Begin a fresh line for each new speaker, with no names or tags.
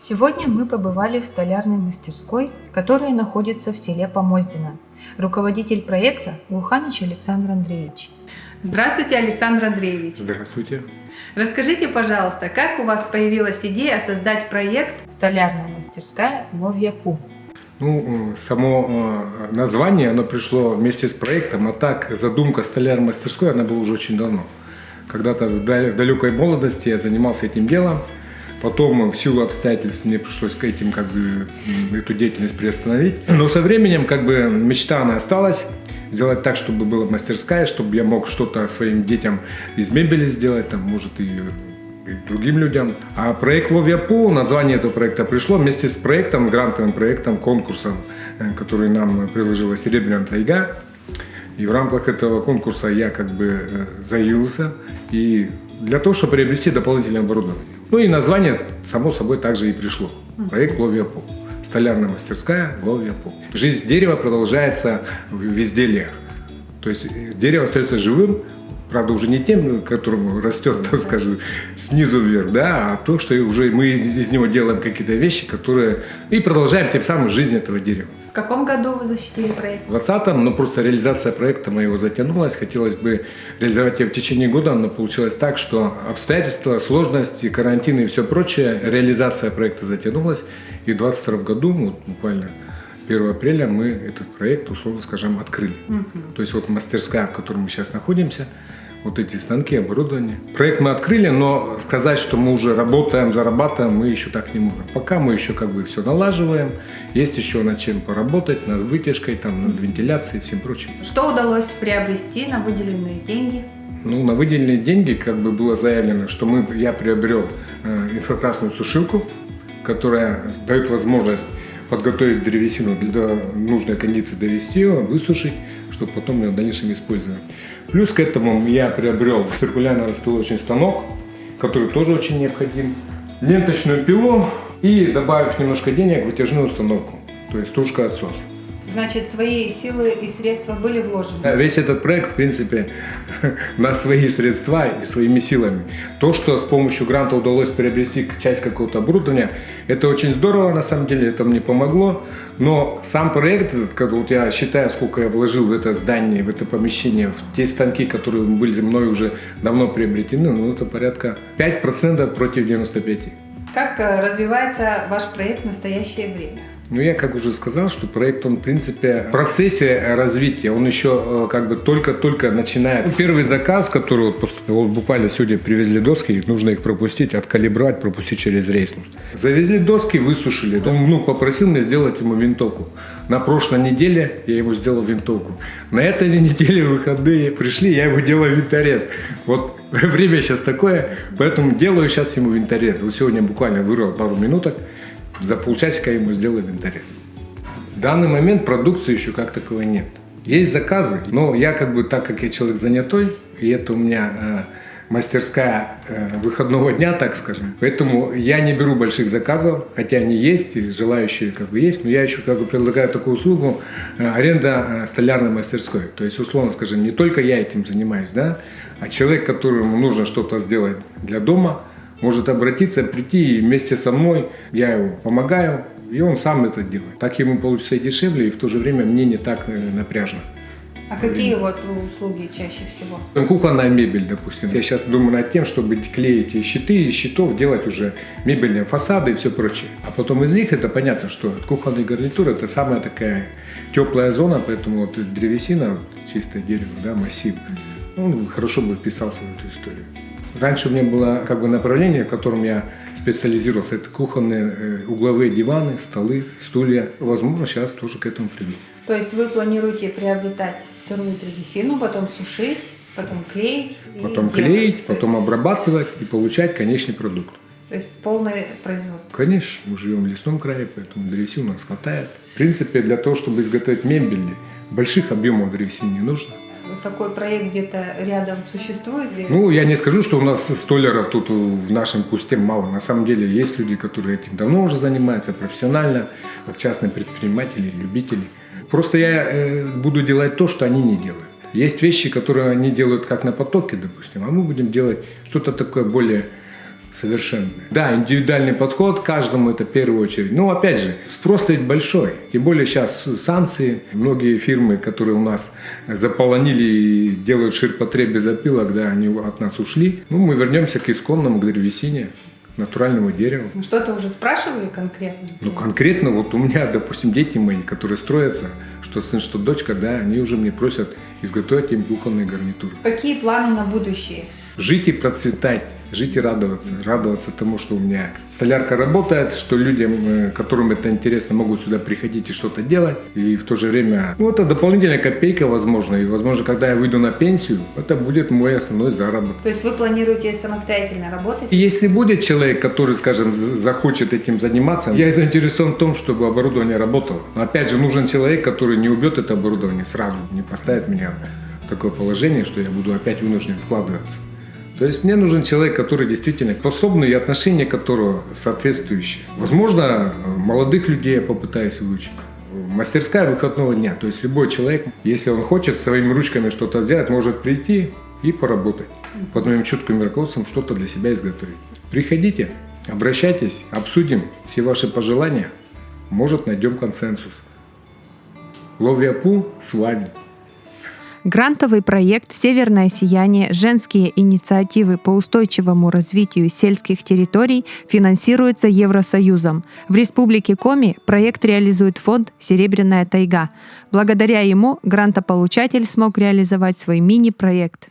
Сегодня мы побывали в столярной мастерской, которая находится в селе Помоздино. Руководитель проекта Луханич Александр Андреевич. Здравствуйте, Александр Андреевич.
Здравствуйте.
Расскажите, пожалуйста, как у вас появилась идея создать проект «Столярная мастерская Ловья-Пу»?
Само название, оно пришло вместе с проектом, а так задумка столярной мастерской, она была уже очень давно. Когда-то в далекой молодости я занимался этим делом, потом в силу обстоятельств мне пришлось эту деятельность приостановить. Но со временем мечта она осталась, сделать так, чтобы была мастерская, чтобы я мог что-то своим детям из мебели сделать, может и другим людям. А проект Ловья-Пу, название этого проекта пришло вместе с проектом, грантовым проектом, конкурсом, который нам приложила Серебряная тайга. И в рамках этого конкурса я заявился и для того, чтобы приобрести дополнительное оборудование. И название, само собой, также и пришло. Проект Ловья-Пу. Столярная мастерская Ловья-Пу. Жизнь дерева продолжается в изделиях. То есть дерево остается живым, правда, уже не тем, которому растет, снизу вверх, а то, что уже мы из него делаем какие-то вещи, которые и продолжаем тем самым жизнь этого дерева.
В каком году вы защитили проект?
В 2020-м, но просто реализация проекта моего затянулась. Хотелось бы реализовать его в течение года, но получилось так, что обстоятельства, сложности, карантины и все прочее, реализация проекта затянулась. И в 2022 году, буквально 1 апреля, мы этот проект, условно скажем, открыли. То есть мастерская, в которой мы сейчас находимся, эти станки, оборудование. Проект мы открыли, но сказать, что мы уже работаем, зарабатываем, мы еще так не можем. Пока мы еще все налаживаем, есть еще над чем поработать, над вытяжкой, над вентиляцией и всем прочим.
Что удалось приобрести на выделенные деньги?
На выделенные деньги было заявлено, что я приобрел инфракрасную сушилку, которая дает возможность подготовить древесину до нужной кондиции, довести ее, высушить, чтобы потом ее в дальнейшем использовать. Плюс к этому я приобрел циркулярно-распиловочный станок, который тоже очень необходим, ленточную пилу и, добавив немножко денег, вытяжную установку, то есть стружка-отсос.
Значит, свои силы и средства были вложены?
Весь этот проект, в принципе, на свои средства и своими силами. То, что с помощью гранта удалось приобрести часть какого-то оборудования, это очень здорово, на самом деле, это мне помогло. Но сам проект, я считаю, сколько я вложил в это здание, в это помещение, в те станки, которые были мной уже давно приобретены, это порядка 5% против 95%.
Как развивается ваш проект в настоящее время?
Я уже сказал, что проект, он, в принципе, в процессе развития, он еще только-только начинает. Первый заказ, который буквально сегодня привезли доски, нужно их пропустить, откалибровать, пропустить через рейс. Завезли доски, высушили. Он попросил меня сделать ему винтовку. На прошлой неделе я ему сделал винтовку. На этой неделе выходные пришли, я ему делаю винторез. Время сейчас такое, поэтому делаю сейчас ему винторез. Сегодня буквально вырвал пару минуток. За полчасика ему сделали винторез. В данный момент продукции еще как таковой нет. Есть заказы, но я так как я человек занятой, и это у меня мастерская выходного дня, так скажем, поэтому я не беру больших заказов, хотя они есть, и желающие есть, но я еще предлагаю такую услугу аренда столярной мастерской. То есть, условно скажем, не только я этим занимаюсь, а человек, которому нужно что-то сделать для дома, может обратиться, прийти и вместе со мной, я его помогаю, и он сам это делает. Так ему получится и дешевле, и в то же время мне не так напряжно.
А какие услуги чаще всего?
Кухонная мебель, допустим. Я сейчас думаю над тем, чтобы клеить щиты, из щитов делать уже мебельные фасады и все прочее. А потом из них, это понятно, что кухонная гарнитура – это самая такая теплая зона, поэтому древесина, чистое дерево, массив, он хорошо бы вписался в эту историю. Раньше у меня было направление, в котором я специализировался. Это кухонные угловые диваны, столы, стулья. Возможно, сейчас тоже к этому приду.
То есть вы планируете приобретать сырую древесину, потом сушить, потом клеить?
Потом обрабатывать и получать конечный продукт.
То есть полное производство?
Конечно, мы живем в лесном крае, поэтому древесины у нас хватает. В принципе, для того, чтобы изготовить мебель, больших объемов древесины не нужно.
Такой проект где-то рядом существует?
Я не скажу, что у нас столяров тут в нашем кусте мало. На самом деле есть люди, которые этим давно уже занимаются профессионально, как частные предприниматели, любители. Просто я буду делать то, что они не делают. Есть вещи, которые они делают как на потоке, допустим, а мы будем делать что-то такое более совершенная. Да, индивидуальный подход к каждому это в первую очередь. Но опять же, спрос-то ведь большой. Тем более сейчас санкции. Многие фирмы, которые у нас заполонили и делают ширпотреб без опилок, да, они от нас ушли. Ну, мы вернемся к исконному, к древесине, натуральному дереву.
Ну, что-то уже спрашивали конкретно?
Ну, конкретно вот у меня, допустим, дети мои, которые строятся, что сын, что дочка, да, они уже мне просят изготовить им кухонные гарнитуры.
Какие планы на будущее?
Жить и процветать, жить и радоваться тому, что у меня столярка работает, что людям, которым это интересно, могут сюда приходить и что-то делать. И в то же время, ну, это дополнительная копейка, возможно. И, возможно, когда я выйду на пенсию, это будет мой основной заработок.
То есть вы планируете самостоятельно работать?
И если будет человек, который, скажем, захочет этим заниматься, я заинтересован в том, чтобы оборудование работало. Но опять же, нужен человек, который не убьет это оборудование сразу, не поставит меня в такое положение, что я буду опять вынужден вкладываться. То есть мне нужен человек, который действительно способный и отношение которого соответствующее. Возможно, молодых людей я попытаюсь выучить. Мастерская выходного дня. То есть любой человек, если он хочет своими ручками что-то сделать, может прийти и поработать. Под моим чутким руководством что-то для себя изготовить. Приходите, обращайтесь, обсудим все ваши пожелания. Может, найдем консенсус. Ловряпу с вами.
Грантовый проект «Северное сияние. Женские инициативы по устойчивому развитию сельских территорий» финансируется Евросоюзом. В Республике Коми проект реализует фонд «Серебряная тайга». Благодаря ему грантополучатель смог реализовать свой мини-проект.